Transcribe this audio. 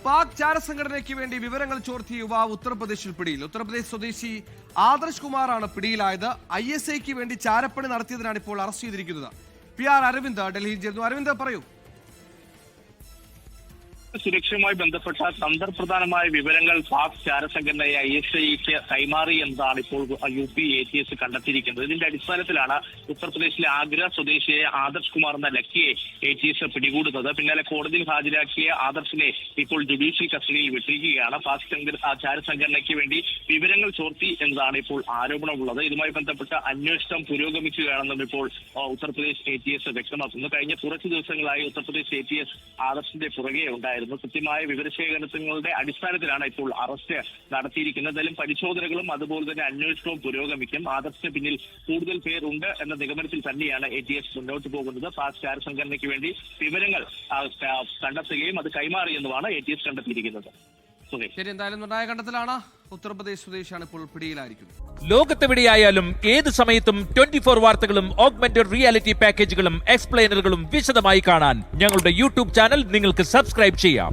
പാക് ചാരസംഘടനയ്ക്ക് വേണ്ടി വിവരങ്ങൾ ചോർത്തിയ യുവാവ് ഉത്തർപ്രദേശിൽ പിടിയിൽ. ഉത്തർപ്രദേശ് സ്വദേശി ആദർശ് കുമാറാണ് പിടിയിലായത്. ISIക്ക് വേണ്ടി ചാരപ്പണി നടത്തിയതിനാണ് ഇപ്പോൾ അറസ്റ്റ് ചെയ്തിരിക്കുന്നത്. PR അരവിന്ദ് ഡൽഹിയിൽ ചേർന്നു. അരവിന്ദ് പറയൂ. സുരക്ഷയുമായി ബന്ധപ്പെട്ട തന്ത്രപ്രധാനമായ വിവരങ്ങൾ പാക് ചാരസംഘടനയായ ISIക്ക് കൈമാറി എന്നതാണ് ഇപ്പോൾ UP ATS കണ്ടെത്തിയിരിക്കുന്നത്. ഇതിന്റെ അടിസ്ഥാനത്തിലാണ് ഉത്തർപ്രദേശിലെ ആഗ്ര സ്വദേശിയായ ആദർശ് കുമാർ എന്ന ലക്കിയെ ATS പിടികൂടുന്നത്. പിന്നാലെ കോടതിയിൽ ഹാജരാക്കിയ ആദർശിനെ ഇപ്പോൾ ജുഡീഷ്യൽ കസ്റ്റഡിയിൽ വിട്ടിരിക്കുകയാണ്. പാക് ചാരസംഘടനയ്ക്ക് വേണ്ടി വിവരങ്ങൾ ചോർത്തി എന്നതാണ് ഇപ്പോൾ ആരോപണമുള്ളത്. ഇതുമായി ബന്ധപ്പെട്ട അന്വേഷണം പുരോഗമിക്കുകയാണെന്നും ഇപ്പോൾ ഉത്തർപ്രദേശ് ATS വ്യക്തമാക്കുന്നു. കഴിഞ്ഞ കുറച്ച് ദിവസങ്ങളായി ഉത്തർപ്രദേശ് ATS ആദർശിന്റെ പുറകെ ഉണ്ടായിരുന്നു. കൃത്യമായ വിവരശേഖരണങ്ങളുടെ അടിസ്ഥാനത്തിലാണ് ഇപ്പോൾ അറസ്റ്റ് നടത്തിയിരിക്കുന്നത്. എന്തായാലും പരിശോധനകളും അതുപോലെ തന്നെ അന്വേഷണവും പുരോഗമിക്കും. ആദർശിന് പിന്നിൽ കൂടുതൽ പേരുണ്ട് എന്ന നിഗമനത്തിൽ തന്നെയാണ് ATS മുന്നോട്ട് പോകുന്നത്. പാക് ചാരസംഘടനയ്ക്ക് വേണ്ടി വിവരങ്ങൾ കണ്ടെത്തുകയും അത് കൈമാറിയെന്നുമാണ് ATS കണ്ടെത്തിയിരിക്കുന്നത്. ശരി, എന്തായാലും നിർണായക ഘട്ടത്തിലാണ്. ഉത്തർപ്രദേശ് സ്വദേശിയാണ് ഇപ്പോൾ പിടിയിലായിരിക്കുന്നത്. ലോകത്തെവിടെയായാലും ഏത് സമയത്തും 24 വാർത്തകളും ഓഗ്മെന്റഡ് റിയാലിറ്റി പാക്കേജുകളും എക്സ്പ്ലെയിനറുകളും വിശദമായി കാണാൻ ഞങ്ങളുടെ YouTube ചാനൽ നിങ്ങൾക്ക് സബ്സ്ക്രൈബ് ചെയ്യാം.